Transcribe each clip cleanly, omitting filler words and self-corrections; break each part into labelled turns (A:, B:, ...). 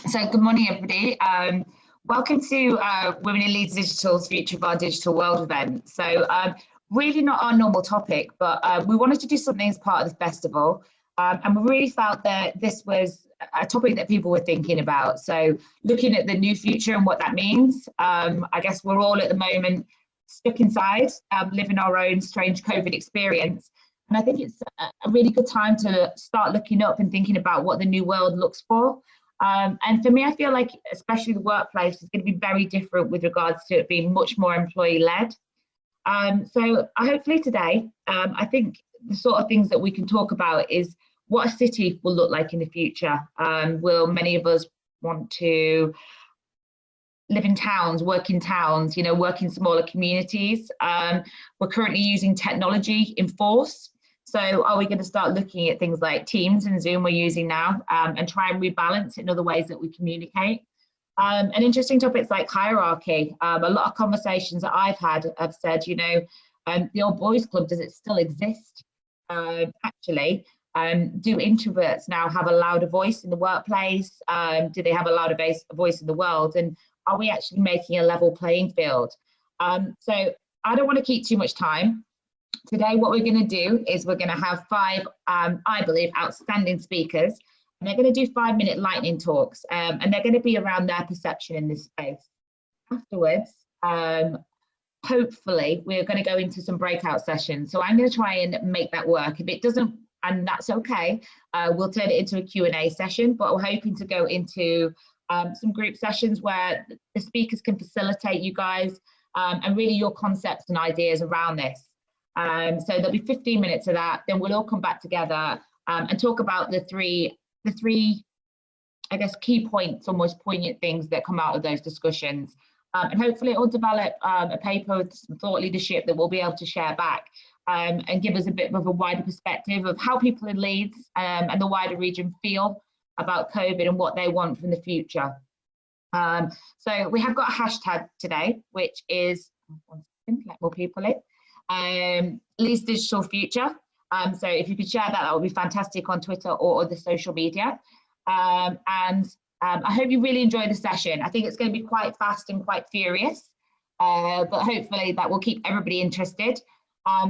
A: So good morning, everybody. Welcome to Women in Leeds Digital's Future of Our Digital World event. So really not our normal topic, but we wanted to do something as part of the festival. And we really felt that this was a topic that people were thinking about. So looking at the new future and what that means, I guess we're all at the moment stuck inside, living our own strange COVID experience. And I think it's a really good time to start looking up and thinking about what the new world looks for. And for me, I feel like especially the workplace is going to be very different with regards to it being much more employee-led. So hopefully today, I think the sort of things that we can talk about is what a city will look like in the future. Will many of us want to live in towns, work in towns, work in smaller communities? We're currently using technology in force. So are we going to start looking at things like Teams and Zoom we're using now and try and rebalance in other ways that we communicate? And interesting topics like hierarchy. A lot of conversations that I've had have said, the old boys club, does it still exist? Actually, do introverts now have a louder voice in the workplace? Do they have a louder voice in the world? And are we actually making a level playing field? So I don't want to keep too much time. Today, what we're going to do is we're going to have five, I believe, outstanding speakers. And they're going to do 5-minute lightning talks. And they're going to be around their perception in this space. Afterwards, hopefully, we're going to go into some breakout sessions. So I'm going to try and make that work. If it doesn't, and that's okay, we'll turn it into a Q&A session. But we're hoping to go into some group sessions where the speakers can facilitate you guys and really your concepts and ideas around this. So there'll be 15 minutes of that. Then we'll all come back together and talk about the three, I guess, key points, almost poignant things that come out of those discussions. And hopefully it will develop a paper with some thought leadership that we'll be able to share back and give us a bit of a wider perspective of how people in Leeds and the wider region feel about COVID and what they want from the future. So we have got a hashtag today, which is, one second, let more people in. Leeds Digital Future. So if you could share that would be fantastic on Twitter or other social media. And I hope you really enjoy the session. I think it's going to be quite fast and quite furious, but hopefully that will keep everybody interested.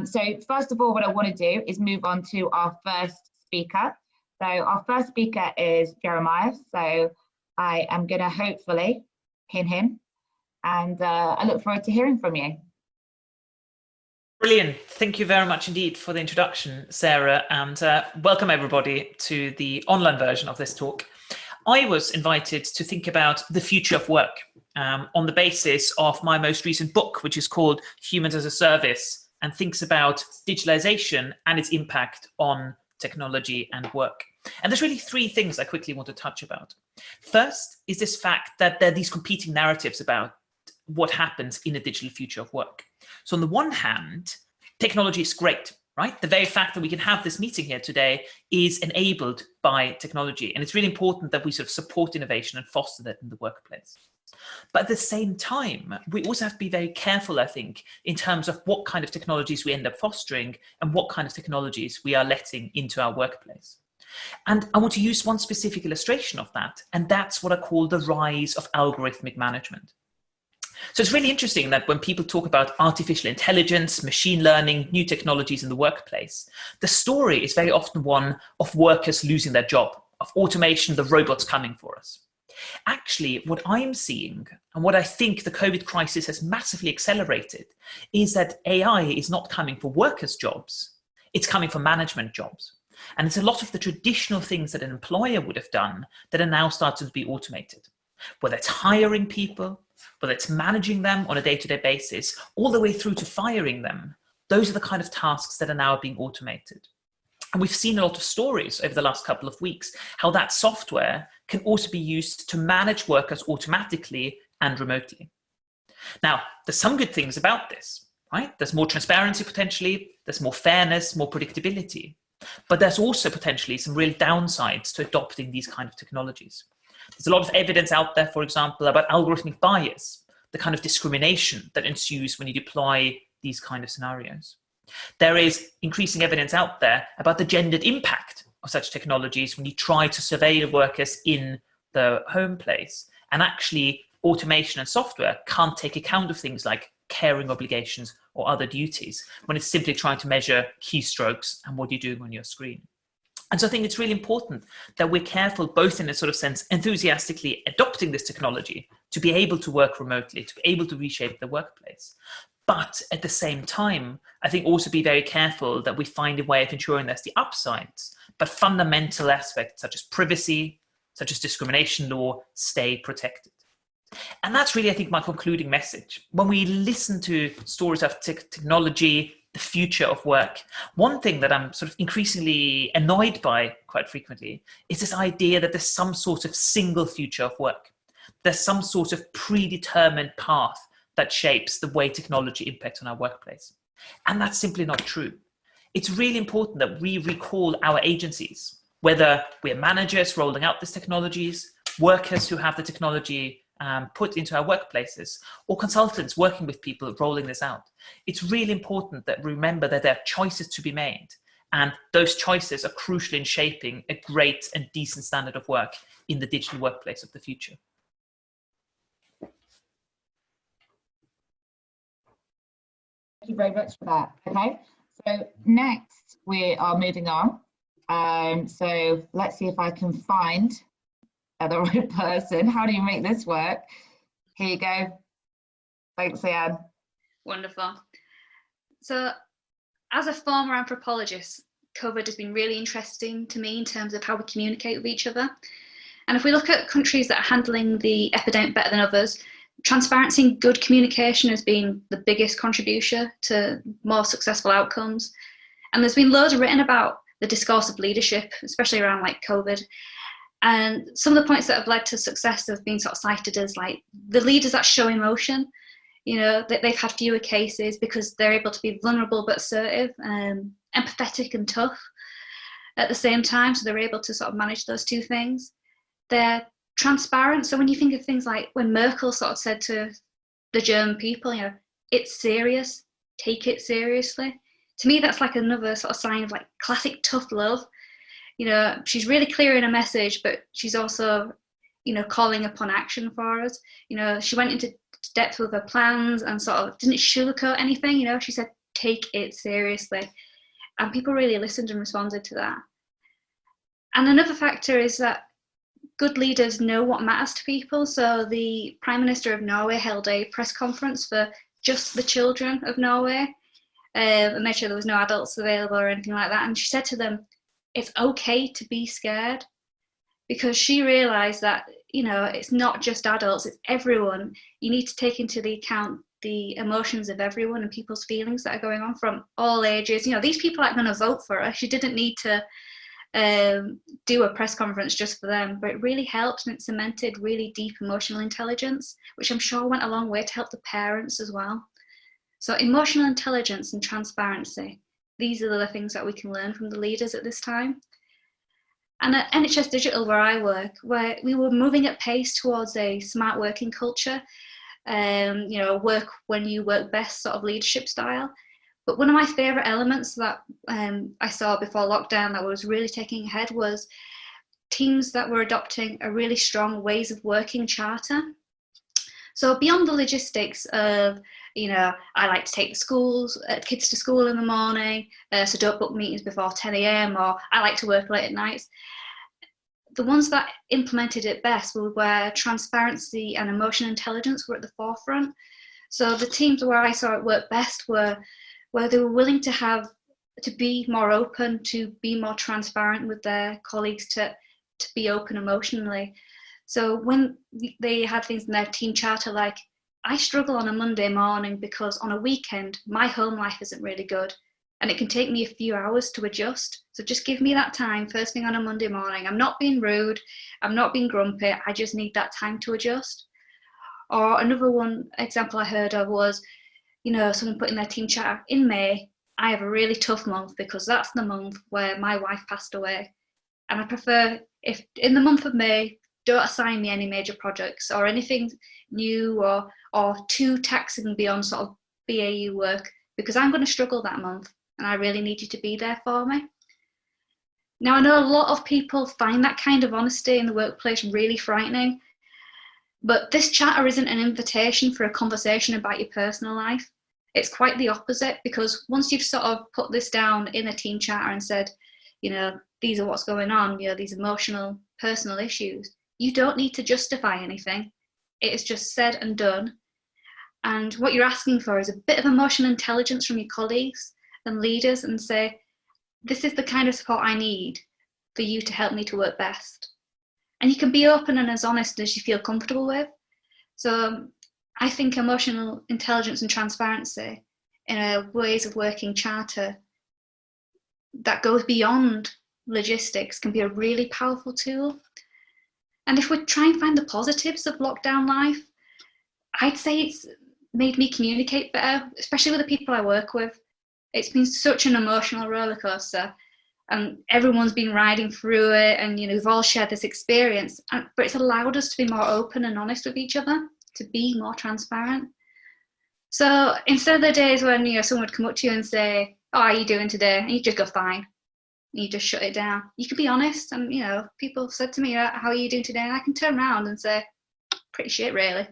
A: So first of all, what I want to do is move on to our first speaker. So our first speaker is Jeremiah. So I am going to hopefully pin him, and I look forward to hearing from you.
B: Brilliant. Thank you very much indeed for the introduction, Sarah, and welcome everybody to the online version of this talk. I was invited to think about the future of work on the basis of my most recent book, which is called Humans as a Service, and thinks about digitalization and its impact on technology and work. And there's really three things I quickly want to touch about. First is this fact that there are these competing narratives about what happens in a digital future of work. So on the one hand, technology is great, right? The very fact that we can have this meeting here today is enabled by technology. And it's really important that we sort of support innovation and foster that in the workplace. But at the same time, we also have to be very careful, I think, in terms of what kind of technologies we end up fostering and what kind of technologies we are letting into our workplace. And I want to use one specific illustration of that, and that's what I call the rise of algorithmic management. So it's really interesting that when people talk about artificial intelligence, machine learning, new technologies in the workplace, the story is very often one of workers losing their job, of automation, the robots coming for us. Actually, what I'm seeing and what I think the COVID crisis has massively accelerated is that AI is not coming for workers' jobs, it's coming for management jobs. And it's a lot of the traditional things that an employer would have done that are now starting to be automated, whether it's hiring people, whether it's managing them on a day-to-day basis, all the way through to firing them. Those are the kind of tasks that are now being automated. And we've seen a lot of stories over the last couple of weeks, how that software can also be used to manage workers automatically and remotely. Now, there's some good things about this, right? There's more transparency potentially, there's more fairness, more predictability, but there's also potentially some real downsides to adopting these kind of technologies. There's a lot of evidence out there, for example, about algorithmic bias, the kind of discrimination that ensues when you deploy these kind of scenarios. There is increasing evidence out there about the gendered impact of such technologies when you try to surveil workers in the home place, and actually automation and software can't take account of things like caring obligations or other duties when it's simply trying to measure keystrokes and what you're doing on your screen. And so I think it's really important that we're careful, both in a sort of sense, enthusiastically adopting this technology to be able to work remotely, to be able to reshape the workplace. But at the same time, I think also be very careful that we find a way of ensuring there's the upsides, but fundamental aspects such as privacy, such as discrimination law, stay protected. And that's really, I think, my concluding message. When we listen to stories of technology, the future of work, one thing that I'm sort of increasingly annoyed by quite frequently is this idea that there's some sort of single future of work. There's some sort of predetermined path that shapes the way technology impacts on our workplace. And that's simply not true. It's really important that we recall our agencies, whether we're managers rolling out these technologies, workers who have the technology put into our workplaces, or consultants working with people rolling this out. It's really important that we remember that there are choices to be made, and those choices are crucial in shaping a great and decent standard of work in the digital workplace of the future.
A: Thank you very much for that. Okay, so next we are moving on. So let's see if I can find the right person. How do you make this work? Here you go. Thanks, Anne.
C: Wonderful. So as a former anthropologist, COVID has been really interesting to me in terms of how we communicate with each other. And if we look at countries that are handling the epidemic better than others, transparency and good communication has been the biggest contribution to more successful outcomes. And there's been loads written about the discourse of leadership, especially around like COVID. And some of the points that have led to success have been sort of cited as like the leaders that show emotion, you know, that they've had fewer cases because they're able to be vulnerable but assertive, empathetic and tough at the same time. So they're able to sort of manage those two things. They're transparent. So when you think of things like when Merkel sort of said to the German people, you know, it's serious, take it seriously. To me, that's like another sort of sign of like classic tough love. You know, she's really clear in a message, but she's also, you know, calling upon action for us. You know, she went into depth with her plans and sort of didn't sugarcoat anything. You know, she said, take it seriously. And people really listened and responded to that. And another factor is that good leaders know what matters to people. So the Prime Minister of Norway held a press conference for just the children of Norway and made sure there was no adults available or anything like that. And she said to them, it's okay to be scared, because she realized that, you know, it's not just adults, it's everyone. You need to take into the account the emotions of everyone and people's feelings that are going on from all ages. You know, these people aren't going to vote for her. She didn't need to do a press conference just for them, but it really helped, and it cemented really deep emotional intelligence, which I'm sure went a long way to help the parents as well. So emotional intelligence and transparency, these are the things that we can learn from the leaders at this time. And at NHS Digital, where I work, where we were moving at pace towards a smart working culture, you know, work when you work best sort of leadership style. But one of my favourite elements that I saw before lockdown that was really taking ahead was teams that were adopting a really strong ways of working charter. So beyond the logistics of, you know, I like to take the kids to school in the morning, so don't book meetings before 10 a.m, or I like to work late at nights. The ones that implemented it best were where transparency and emotional intelligence were at the forefront. So the teams where I saw it work best were where they were willing to be more open, to be more transparent with their colleagues, to be open emotionally. So when they had things in their team charter like, I struggle on a Monday morning because on a weekend, my home life isn't really good and it can take me a few hours to adjust. So just give me that time first thing on a Monday morning. I'm not being rude, I'm not being grumpy, I just need that time to adjust. Or another one example I heard of was, you know, someone put in their team chat, in May, I have a really tough month because that's the month where my wife passed away. And I prefer, if in the month of May, don't assign me any major projects or anything new or too taxing beyond sort of BAU work, because I'm going to struggle that month and I really need you to be there for me. Now, I know a lot of people find that kind of honesty in the workplace really frightening, but this chatter isn't an invitation for a conversation about your personal life. It's quite the opposite, because once you've sort of put this down in a team chatter and said, these are what's going on, these emotional, personal issues, you don't need to justify anything. It is just said and done. And what you're asking for is a bit of emotional intelligence from your colleagues and leaders, and say, this is the kind of support I need for you to help me to work best. And you can be open and as honest as you feel comfortable with. So I think emotional intelligence and transparency in a ways of working charter that goes beyond logistics can be a really powerful tool. And if we try and find the positives of lockdown life, I'd say it's made me communicate better, especially with the people I work with. It's been such an emotional roller coaster, and everyone's been riding through it, and we've all shared this experience, but it's allowed us to be more open and honest with each other, to be more transparent. So instead of the days when someone would come up to you and say, "Oh, how are you doing today?" and you just go, "Fine," and you just shut it down, you can be honest. And people have said to me, "How are you doing today?" and I can turn around and say, "Pretty shit, really."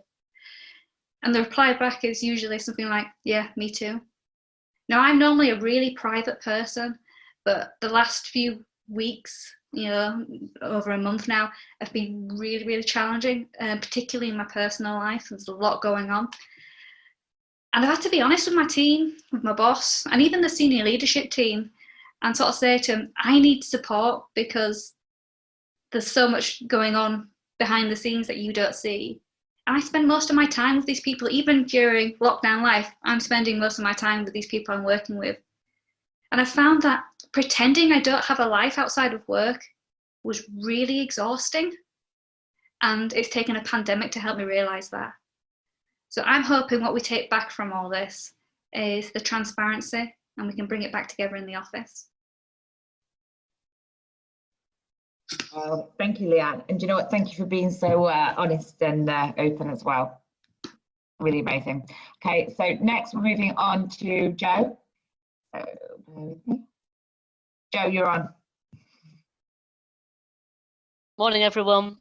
C: And the reply back is usually something like, "Yeah, me too." Now, I'm normally a really private person, but the last few weeks, over a month now, have been really, really challenging, particularly in my personal life. There's a lot going on. And I've had to be honest with my team, with my boss, and even the senior leadership team, and sort of say to them, I need support because there's so much going on behind the scenes that you don't see. And I spend most of my time with these people, even during lockdown life. I'm spending most of my time with these people I'm working with. And I found that pretending I don't have a life outside of work was really exhausting. And it's taken a pandemic to help me realize that. So I'm hoping what we take back from all this is the transparency, and we can bring it back together in the office.
A: Thank you, Leanne. And you know what? Thank you for being so honest and open as well. Really amazing. Okay, so next we're moving on to Joe. Joe, you're on.
D: Morning, everyone.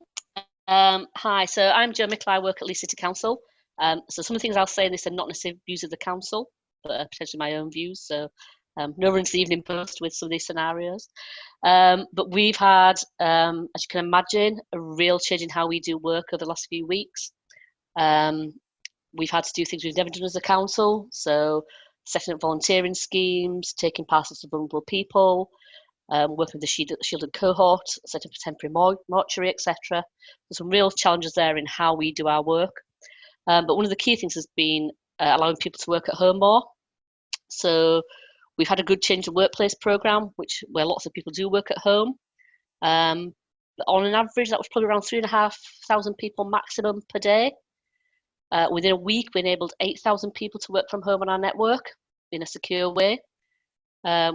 D: Hi, so I'm Joe Mickler. I work at Leeds City Council. So some of the things I'll say in this are not necessarily views of the council, but potentially my own views. So no run to the Evening Post with some of these scenarios. But we've had, as you can imagine, a real change in how we do work over the last few weeks. We've had to do things we've never done as a council. So setting up volunteering schemes, taking parcels to vulnerable people, working with the shielded cohort, setting up a temporary mortuary, etc. There's some real challenges there in how we do our work. But one of the key things has been allowing people to work at home more. So we've had a good change the workplace programme, where lots of people do work at home. But on an average, that was probably around 3,500 people maximum per day. Within a week, we enabled 8,000 people to work from home on our network in a secure way,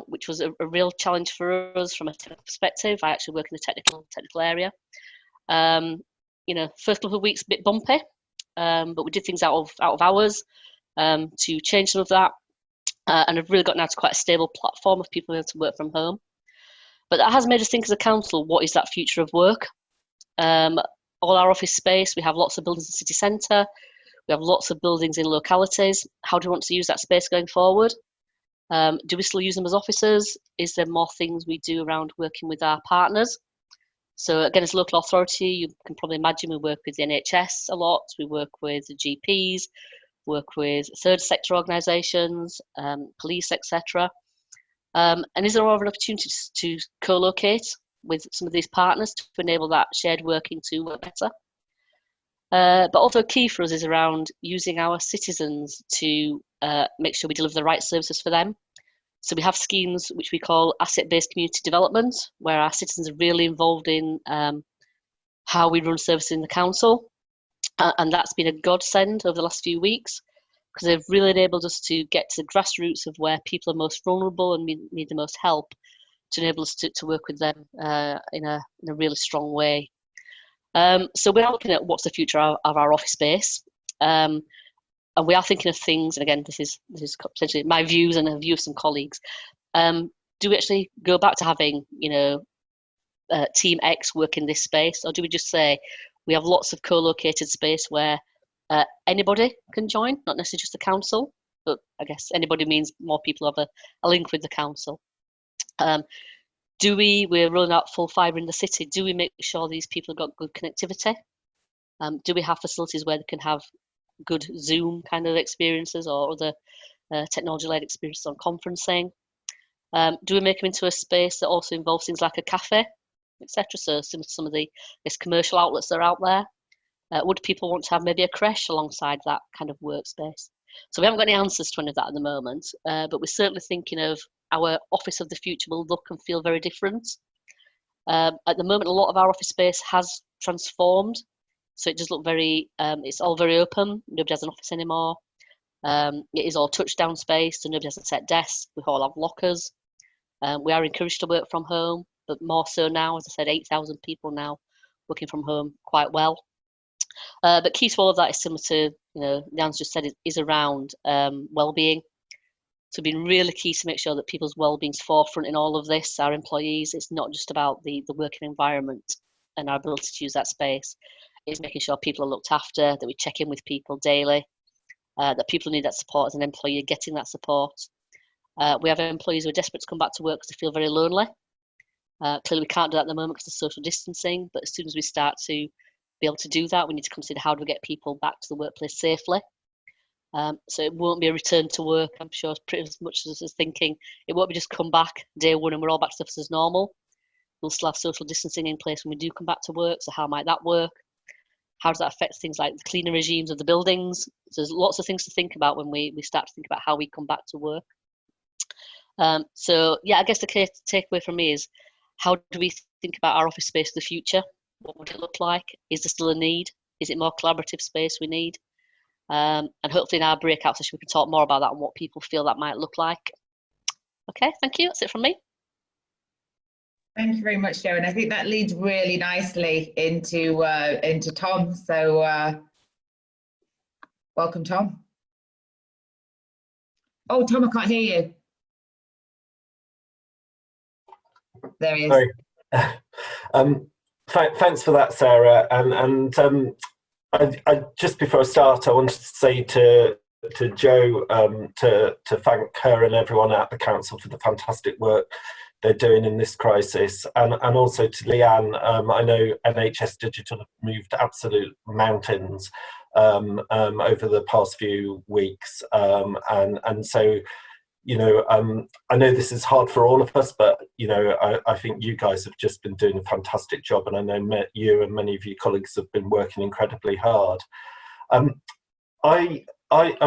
D: which was a real challenge for us from a technical perspective. I actually work in the technical area. First couple of weeks a bit bumpy, but we did things out of hours to change some of that, and have really got now to quite a stable platform of people able to work from home. But that has made us think as a council, what is that future of work? All our office space, we have lots of buildings in city centre, we have lots of buildings in localities. How do we want to use that space going forward? Do we still use them as offices? Is there more things we do around working with our partners? So again, as a local authority, you can probably imagine we work with the NHS a lot, we work with the GPs, work with third sector organisations, police, etc. And is there more of an opportunity to co-locate with some of these partners to enable that shared working to work better? But also key for us is around using our citizens to make sure we deliver the right services for them. So we have schemes which we call asset-based community development, where our citizens are really involved in how we run services in the council. And that's been a godsend over the last few weeks, because they've really enabled us to get to the grassroots of where people are most vulnerable and need the most help, to enable us to work with them in a really strong way. So we're looking at what's the future of our office space. And we are thinking of things, and again, this is potentially my views and the view of some colleagues. Do we actually go back to having, team X work in this space, or do we just say we have lots of co-located space where anybody can join, not necessarily just the council, but I guess anybody means more people have a link with the council. We're rolling out full fibre in the city, do we make sure these people have got good connectivity? Do we have facilities where they can have good Zoom kind of experiences or other technology-led experiences on conferencing? Do we make them into a space that also involves things like a cafe, etc.? So some of the commercial outlets that are out there. Would people want to have maybe a creche alongside that kind of workspace? So we haven't got any answers to any of that at the moment, but we're certainly thinking of our office of the future will look and feel very different. At the moment, a lot of our office space has transformed. So it does look very, it's all very open. Nobody has an office anymore. It is all touchdown space, so nobody has a set desk. We all have lockers. We are encouraged to work from home, but more so now, as I said, 8,000 people now working from home quite well. But key to all of that is similar to, Leanne's just said, is around well-being. So being really key to make sure that people's well-being's forefront in all of this, our employees. It's not just about the working environment and our ability to use that space. It's making sure people are looked after, that we check in with people daily, that people who need that support as an employee are getting that support. We have employees who are desperate to come back to work because they feel very lonely. Clearly we can't do that at the moment because of social distancing, but as soon as we start to be able to do that, we need to consider how do we get people back to the workplace safely. So it won't be a return to work, I'm sure, pretty as much as us thinking it won't be just come back day one and we're all back to office as normal. We'll still have social distancing in place when we do come back to work, so how might that work? How does that affect things like the cleaning regimes of the buildings? So there's lots of things to think about when we start to think about how we come back to work. So yeah, I guess the takeaway from me is, how do we think about our office space of the future? What would it look like? Is there still a need? Is it more collaborative space we need? And hopefully in our breakout session, we can talk more about that and what people feel that might look like. Okay, thank you. That's it from me.
A: Thank you very much, Jo. And I think that leads really nicely into Tom. So welcome, Tom. Oh, Tom, I can't hear you. There he is.
E: Sorry. Thanks for that, Sarah. And I just before I start, I wanted to say to Jo to thank her and everyone at the council for the fantastic work they're doing in this crisis, and also to Leanne. I know NHS Digital have moved absolute mountains over the past few weeks, and so I know this is hard for all of us, but I think you guys have just been doing a fantastic job, and I know you and many of your colleagues have been working incredibly hard. I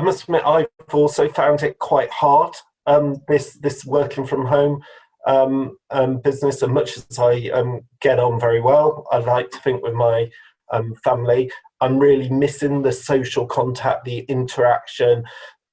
E: must admit, I've also found it quite hard, this working from home business. And much as I get on very well, I like to think with my family, I'm really missing the social contact, the interaction,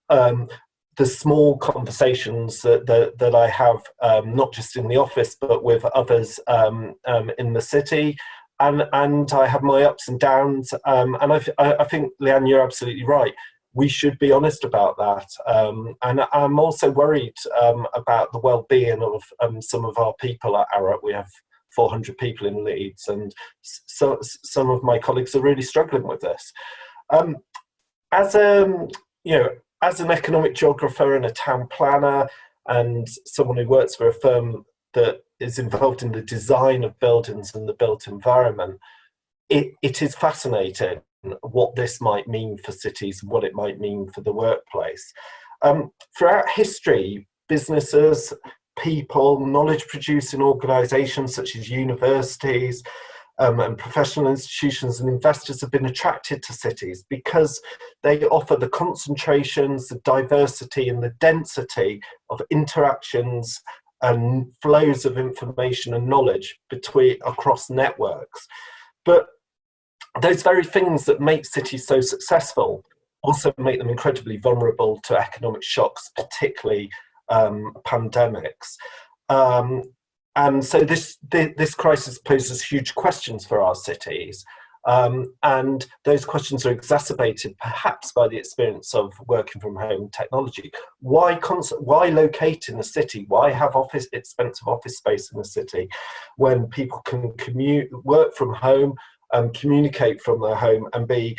E: the small conversations that I have, not just in the office, but with others in the city. And I have my ups and downs. And I think, Leanne, you're absolutely right. We should be honest about that. And I'm also worried about the well-being of some of our people at Arup. We have 400 people in Leeds, and so some of my colleagues are really struggling with this. As an economic geographer and a town planner, and someone who works for a firm that is involved in the design of buildings and the built environment, it is fascinating what this might mean for cities, what it might mean for the workplace. Throughout history, businesses, people, knowledge-producing organisations such as universities and professional institutions and investors have been attracted to cities because they offer the concentrations, the diversity and the density of interactions and flows of information and knowledge across networks. But those very things that make cities so successful also make them incredibly vulnerable to economic shocks, particularly pandemics. And so this crisis poses huge questions for our cities. And those questions are exacerbated perhaps by the experience of working from home technology. Why locate in the city? Why have expensive office space in the city when people can work from home, communicate from their home, and be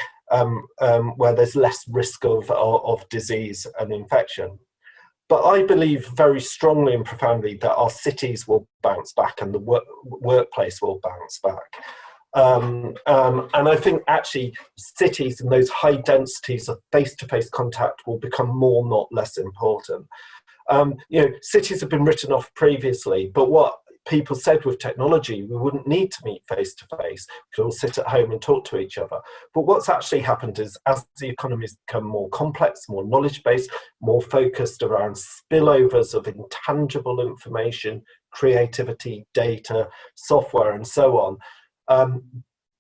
E: where there's less risk of disease and infection? But I believe very strongly and profoundly that our cities will bounce back and the workplace will bounce back. And I think actually cities and those high densities of face-to-face contact will become more, not less important. Cities have been written off previously, but what people said with technology, we wouldn't need to meet face-to-face. We could all sit at home and talk to each other. But what's actually happened is, as the economies become more complex, more knowledge-based, more focused around spillovers of intangible information, creativity, data, software, and so on,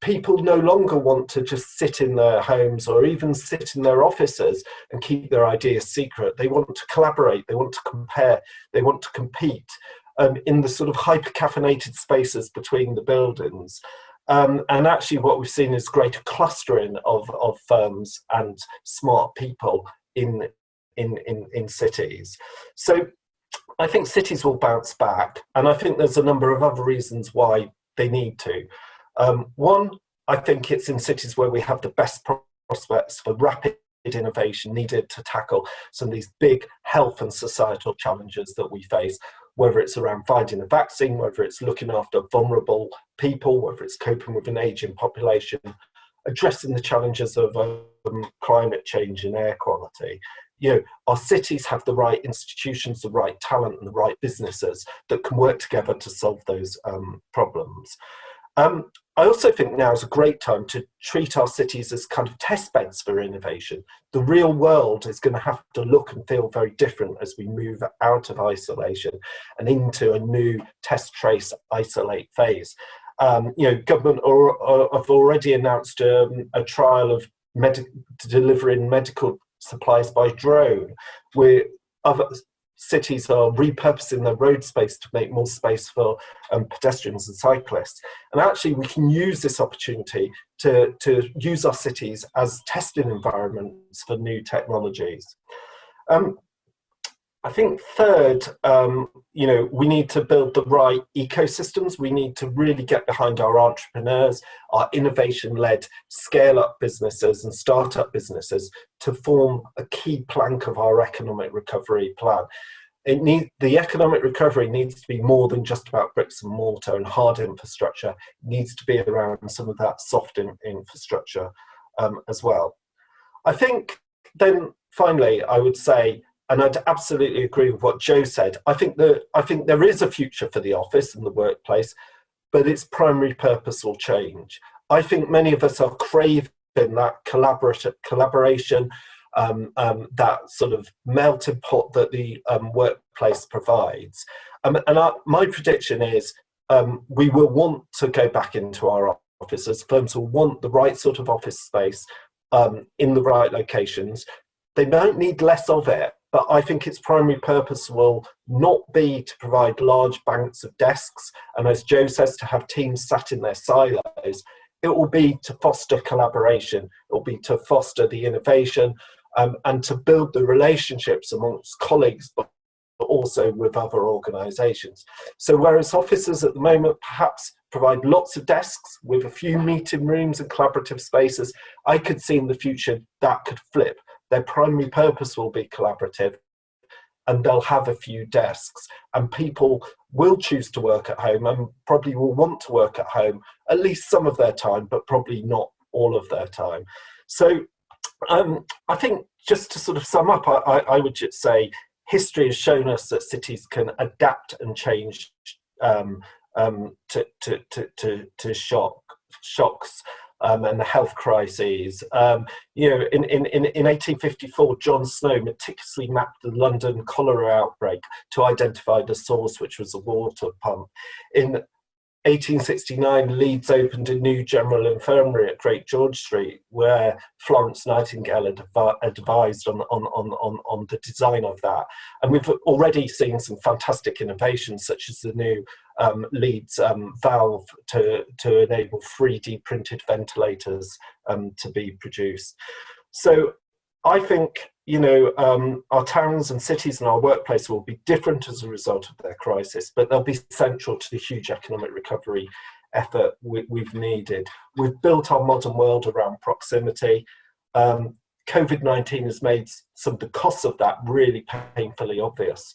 E: people no longer want to just sit in their homes or even sit in their offices and keep their ideas secret. They want to collaborate, they want to compare, they want to compete in the sort of hyper-caffeinated spaces between the buildings. And actually what we've seen is greater clustering of firms and smart people in cities. So I think cities will bounce back, and I think there's a number of other reasons why they need to. One, I think it's in cities where we have the best prospects for rapid innovation needed to tackle some of these big health and societal challenges that we face, whether it's around finding a vaccine, whether it's looking after vulnerable people, whether it's coping with an ageing population, addressing the challenges of climate change and air quality. Our cities have the right institutions, the right talent, and the right businesses that can work together to solve those problems. I also think now is a great time to treat our cities as kind of test beds for innovation. The real world is going to have to look and feel very different as we move out of isolation and into a new test, trace, isolate phase. Government have already announced a trial of delivering medical supplies by drone, where other cities are repurposing their road space to make more space for pedestrians and cyclists. And actually we can use this opportunity to use our cities as testing environments for new technologies. I think third, we need to build the right ecosystems. We need to really get behind our entrepreneurs, our innovation-led scale-up businesses and start-up businesses to form a key plank of our economic recovery plan. The economic recovery needs to be more than just about bricks and mortar and hard infrastructure. It needs to be around some of that soft infrastructure as well. I think then finally, I would say, and I'd absolutely agree with what Joe said, I think there is a future for the office and the workplace, but its primary purpose will change. I think many of us are craving that collaboration, that sort of melting pot that the workplace provides. My prediction is we will want to go back into our offices. Firms will want the right sort of office space in the right locations. They don't need less of it, but I think its primary purpose will not be to provide large banks of desks, and as Joe says, to have teams sat in their silos. It will be to foster collaboration. It will be to foster the innovation and to build the relationships amongst colleagues, but also with other organisations. So whereas offices at the moment perhaps provide lots of desks with a few meeting rooms and collaborative spaces, I could see in the future that could flip. Their primary purpose will be collaborative, and they'll have a few desks, and people will choose to work at home and probably will want to work at home at least some of their time, but probably not all of their time. So I think just to sort of sum up, I would just say history has shown us that cities can adapt and change to shocks. And the health crises. In 1854, John Snow meticulously mapped the London cholera outbreak to identify the source, which was a water pump. In 1869, Leeds opened a new general infirmary at Great George Street, where Florence Nightingale had advised on the design of that. And we've already seen some fantastic innovations, such as the new Leeds valve to enable 3D printed ventilators to be produced. So I think, you know, our towns and cities and our workplace will be different as a result of their crisis, but they'll be central to the huge economic recovery effort we've needed. We've built our modern world around proximity. COVID-19 has made some of the costs of that really painfully obvious.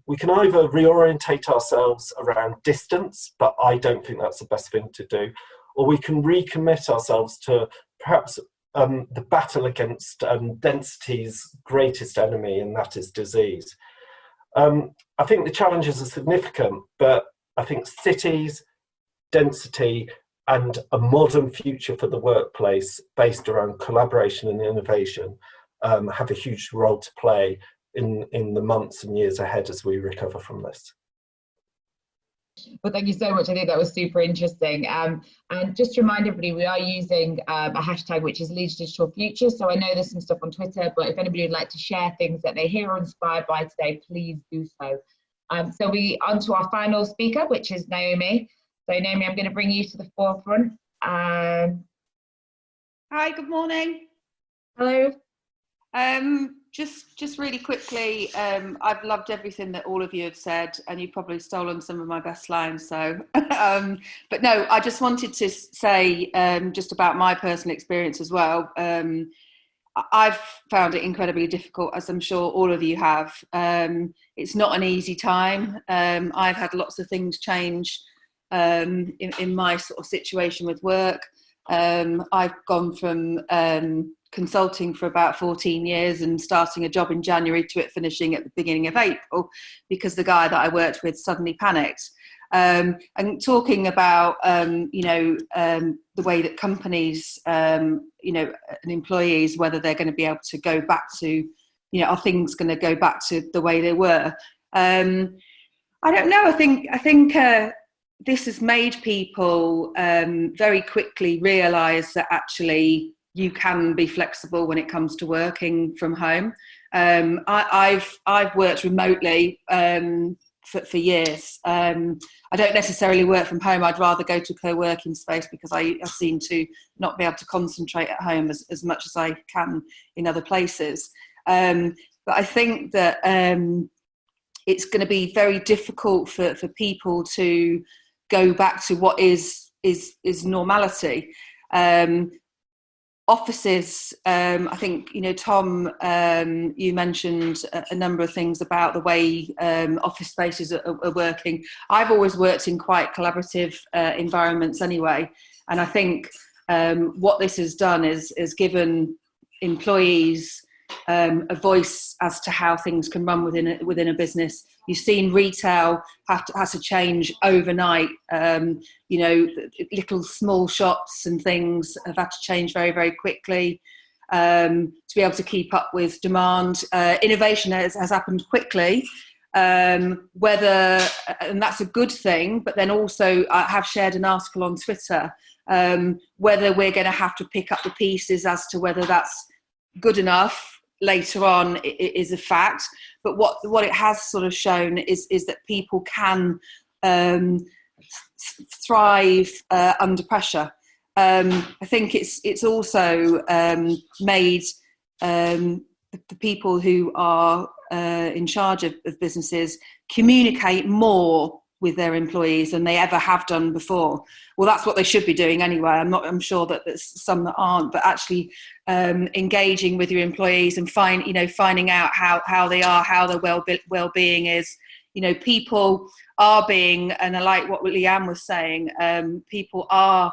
E: We can either reorientate ourselves around distance, but I don't think that's the best thing to do, or we can recommit ourselves to perhaps the battle against density's greatest enemy, and that is disease. I think the challenges are significant, but I think cities, density, and a modern future for the workplace based around collaboration and innovation have a huge role to play in the months and years ahead as we recover from this.
A: Well, thank you so much. I think that was super interesting. And just to remind everybody, we are using a hashtag which is Leeds Digital Future. So I know there's some stuff on Twitter, but if anybody would like to share things that they hear or inspired by today, please do so. So we on to our final speaker, which is Naomi. So Naomi, I'm going to bring you to the forefront.
F: Hi, good morning.
A: Hello.
F: Just really quickly, I've loved everything that all of you have said, and you've probably stolen some of my best lines. So, but no, I just wanted to say just about my personal experience as well. I've found it incredibly difficult, as I'm sure all of you have. It's not an easy time. I've had lots of things change in my sort of situation with work. I've gone from consulting for about 14 years and starting a job in January to it finishing at the beginning of April because the guy that I worked with suddenly panicked. And talking about, the way that companies, and employees, whether they're going to be able to go back to, are things going to go back to the way they were? I don't know. I think this has made people very quickly realise that actually you can be flexible when it comes to working from home. I've worked remotely for years. I don't necessarily work from home. I'd rather go to a co-working space because I seem to not be able to concentrate at home as much as I can in other places. But I think that it's going to be very difficult for people to go back to what is normality. Offices, I think, Tom, you mentioned a number of things about the way office spaces are working. I've always worked in quite collaborative environments anyway. And I think what this has done is given employees a voice as to how things can run within a business. You've seen retail has to change overnight. Little small shops and things have had to change very, very quickly to be able to keep up with demand. Innovation has happened quickly, and that's a good thing. But then also, I have shared an article on Twitter whether we're going to have to pick up the pieces as to whether that's good enough later on is a fact, but what it has sort of shown is that people can thrive under pressure. I think it's also made the people who are in charge of businesses communicate more with their employees than they ever have done before. Well, that's what they should be doing anyway. I'm sure that there's some that aren't, but actually engaging with your employees and finding out how they are, how their well-being is. People are being, and I like what Leanne was saying, people are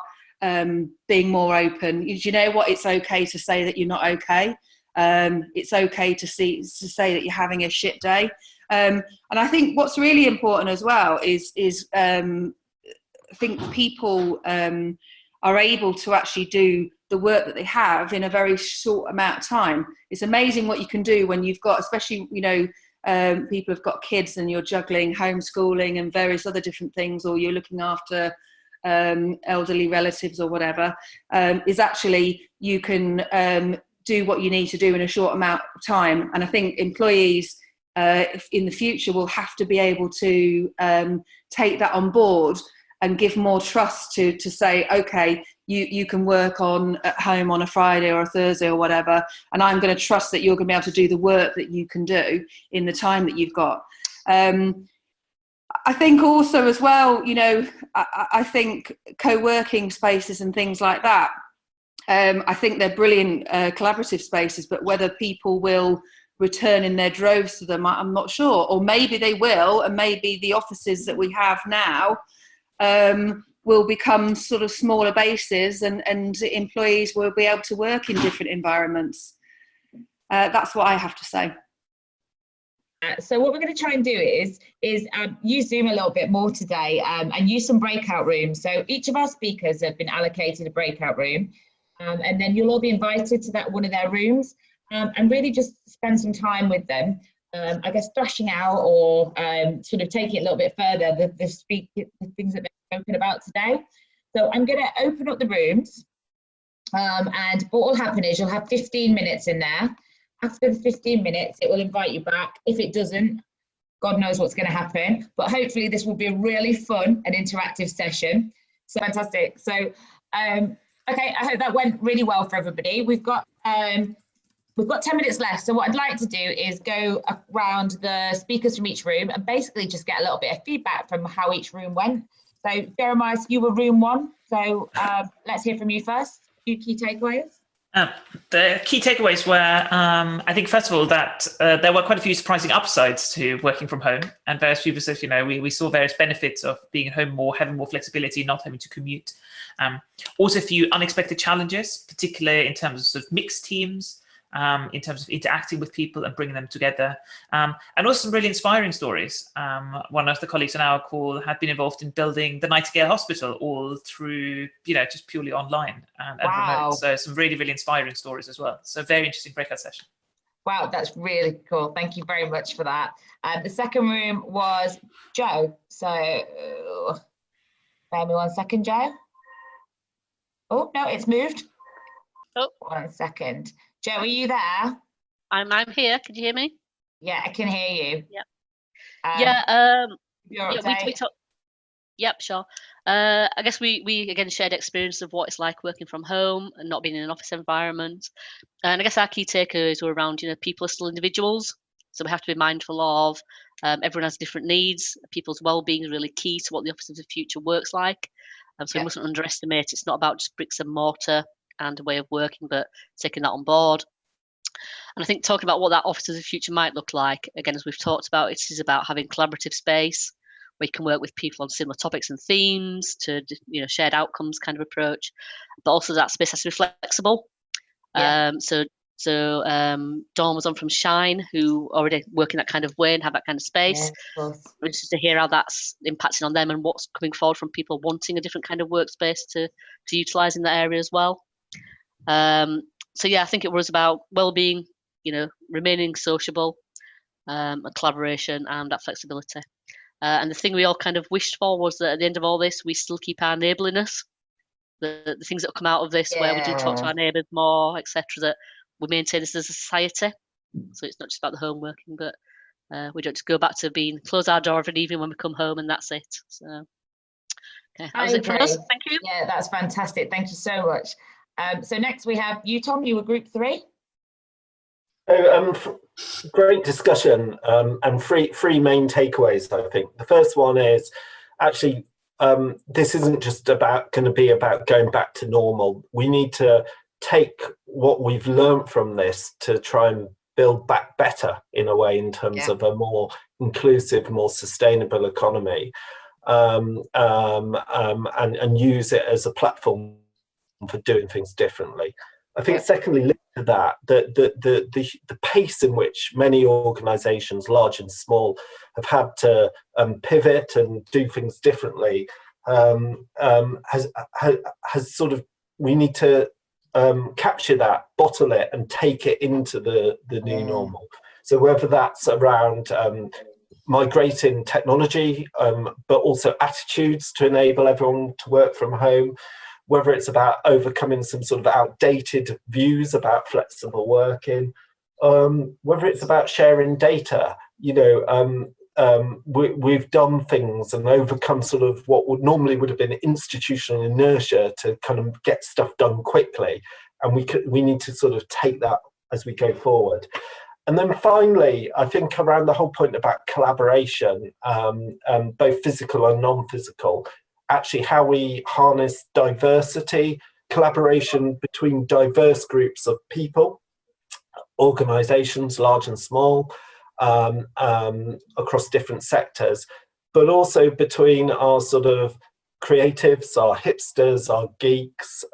F: being more open. Do you know what? It's okay to say that you're not okay. It's okay to say that you're having a shit day. And I think what's really important as well is I think people are able to actually do the work that they have in a very short amount of time. It's amazing what you can do when you've got, especially, people have got kids and you're juggling homeschooling and various other different things, or you're looking after elderly relatives or whatever, is actually you can do what you need to do in a short amount of time. And I think employees in the future will have to be able to take that on board and give more trust to say, okay, you can work at home on a Friday or a Thursday or whatever, and I'm going to trust that you're going to be able to do the work that you can do in the time that you've got. I think also as well, I think co-working spaces and things like that, I think they're brilliant collaborative spaces, but whether people will return in their droves to them, I'm not sure. Or maybe they will, and maybe the offices that we have now will become sort of smaller bases, and employees will be able to work in different environments. That's what I have to say.
A: So what we're going to try and do is use Zoom a little bit more today, and use some breakout rooms. So each of our speakers have been allocated a breakout room, and then you'll all be invited to that one of their rooms, and really just spend some time with them. I guess thrashing out or sort of taking it a little bit further, the things that they've spoken about today. So I'm going to open up the rooms, and what will happen is you'll have 15 minutes in there. After the 15 minutes, it will invite you back. If it doesn't, God knows what's going to happen. But hopefully this will be a really fun and interactive session. So fantastic. So, okay, I hope that went really well for everybody. We've got 10 minutes left. So what I'd like to do is go around the speakers from each room and basically just get a little bit of feedback from how each room went. So Jeremiah, you were room 1. So let's hear from you first. A few key takeaways.
B: The key takeaways were, I think, first of all, that there were quite a few surprising upsides to working from home, and various people said, we saw various benefits of being at home more, having more flexibility, not having to commute. Also a few unexpected challenges, particularly in terms of sort of mixed teams, in terms of interacting with people and bringing them together, and also some really inspiring stories. One of the colleagues on our call had been involved in building the Nightingale Hospital, all through, just purely online and remote. So some really, really inspiring stories as well. So very interesting breakout session.
A: Wow, that's really cool. Thank you very much for that. The second room was Joe. So bear me 1 second, Joe. Oh, no, it's moved.
D: Oh.
A: 1 second. Joe, are you there?
D: I'm here. Can you hear me?
A: Yeah, I can hear you.
D: Yeah.
A: We
D: talked. Yep, sure. I guess we again shared experience of what it's like working from home and not being in an office environment. And I guess our key takeaways were around, people are still individuals, so we have to be mindful of everyone has different needs. People's well-being is really key to what the office of the future works like. So we mustn't underestimate. It's not about just bricks and mortar and a way of working, but taking that on board. And I think talking about what that office of the future might look like, again, as we've talked about, it is about having collaborative space where you can work with people on similar topics and themes to, shared outcomes kind of approach, but also that space has to be flexible. So Dawn was on from Shine, who already work in that kind of way and have that kind of space. Just to hear how that's impacting on them and what's coming forward from people wanting a different kind of workspace to utilise in that area as well. So I think it was about well-being, remaining sociable, and collaboration and that flexibility. And the thing we all kind of wished for was that at the end of all this, we still keep our neighbourliness, the things that will come out of this, where we do talk to our neighbours more, etc., that we maintain this as a society. So it's not just about the home working, but we don't just go back to close our door every evening when we come home and that's it. So, okay, that was it from us. Thank you.
A: Yeah, that's fantastic. Thank you so much. So next we have you, Tom. You were group 3.
E: Great discussion, and three main takeaways. I think the first one is actually this isn't just going to be about going back to normal. We need to take what we've learned from this to try and build back better in a way in terms of a more inclusive, more sustainable economy, and use it as a platform for doing things differently. I think secondly, linked to that, the pace in which many organisations, large and small, have had to pivot and do things differently has sort of, we need to capture that, bottle it, and take it into the new normal. So whether that's around migrating technology, but also attitudes to enable everyone to work from home, whether it's about overcoming some sort of outdated views about flexible working, whether it's about sharing data. We've done things and overcome sort of what would have been institutional inertia to kind of get stuff done quickly, and we need to sort of take that as we go forward. And then finally, I think around the whole point about collaboration, both physical and non-physical, actually how we harness diversity, collaboration between diverse groups of people, organisations, large and small, across different sectors, but also between our sort of creatives, our hipsters, our geeks,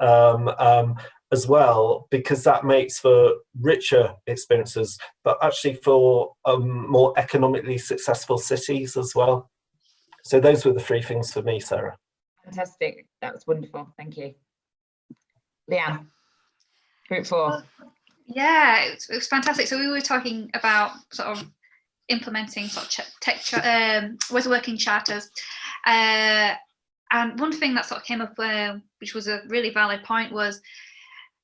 E: as well, because that makes for richer experiences, but actually for more economically successful cities as well. So those were the three things for me, Sarah.
A: Fantastic. That was wonderful. Thank you. Leanne, group 4.
C: Yeah, it was fantastic. So we were talking about sort of implementing sort of ways of working charters. And one thing that sort of came up, which was a really valid point, was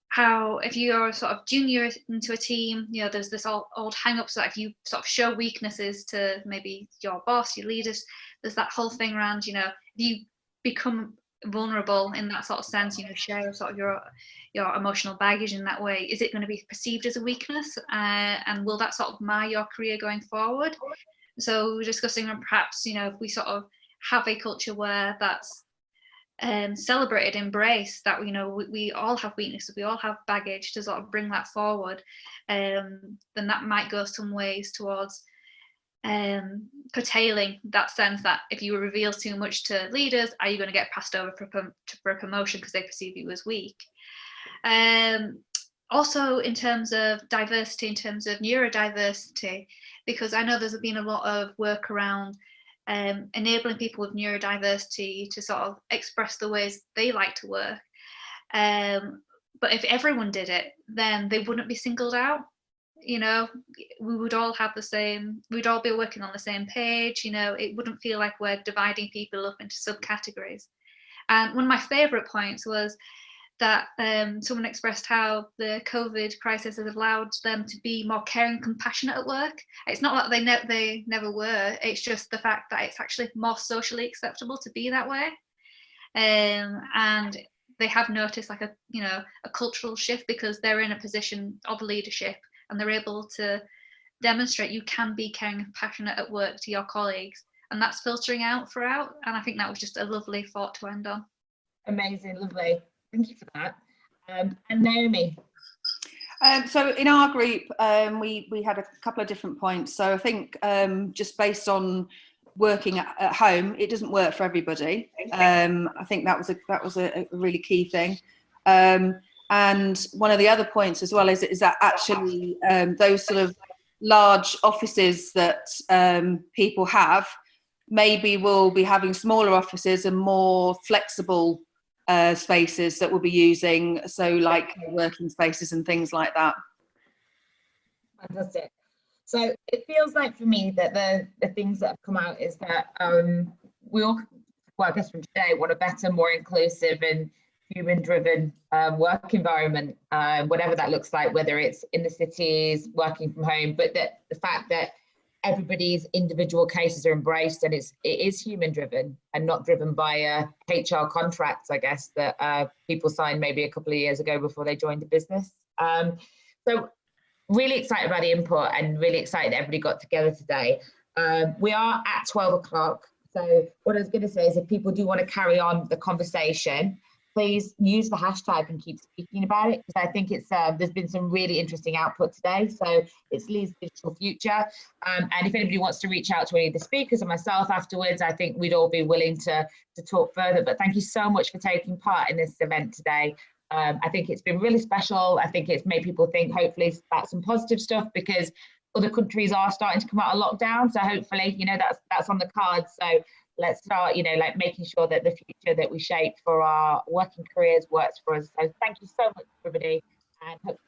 C: how if you're sort of junior into a team, there's this old hang-ups that if you sort of show weaknesses to maybe your boss, your leaders, there's that whole thing around, if you become vulnerable in that sort of sense, share sort of your emotional baggage in that way, is it going to be perceived as a weakness? And will that sort of mar your career going forward? So we're discussing perhaps, if we sort of have a culture where that's celebrated, embraced, that we all have weaknesses, we all have baggage, to sort of bring that forward, then that might go some ways towards curtailing that sense that if you reveal too much to leaders, are you going to get passed over for a promotion because they perceive you as weak? Also in terms of diversity, in terms of neurodiversity, because I know there's been a lot of work around enabling people with neurodiversity to sort of express the ways they like to work. But if everyone did it, then they wouldn't be singled out. We would all have the same, we'd all be working on the same page. It wouldn't feel like we're dividing people up into subcategories. And one of my favorite points was that someone expressed how the COVID crisis has allowed them to be more caring and compassionate at work. It's not that they never were, it's just the fact that it's actually more socially acceptable to be that way. And they have noticed like a cultural shift, because they're in a position of leadership and they're able to demonstrate you can be caring and compassionate at work to your colleagues, and that's filtering out throughout. And I think that was just a lovely thought to end on.
A: Amazing, lovely. Thank you for that. And Naomi.
F: So in our group, we had a couple of different points. So I think just based on working at home, it doesn't work for everybody. I think that was a really key thing. And one of the other points as well is that actually those sort of large offices that people have maybe will be having smaller offices and more flexible spaces that we'll be using, so like working spaces and things like that.
A: Fantastic. So it feels like for me that the things that have come out is that we all, well, I guess from today, want a better, more inclusive and human-driven work environment, whatever that looks like, whether it's in the cities, working from home, but that the fact that everybody's individual cases are embraced, and it is human driven and not driven by HR contracts, I guess, that people signed maybe a couple of years ago before they joined the business. So really excited about the input and really excited that everybody got together today. We are at 12 o'clock. So what I was going to say is if people do want to carry on the conversation, please use the hashtag and keep speaking about it, because I think it's there's been some really interesting output today. So it's Leeds Digital Future. And if anybody wants to reach out to any of the speakers or myself afterwards, I think we'd all be willing to talk further. But thank you so much for taking part in this event today. I think it's been really special. I think it's made people think, hopefully, about some positive stuff, because other countries are starting to come out of lockdown. So hopefully, that's on the cards. So let's start, like making sure that the future that we shape for our working careers works for us. So thank you so much, everybody, and hope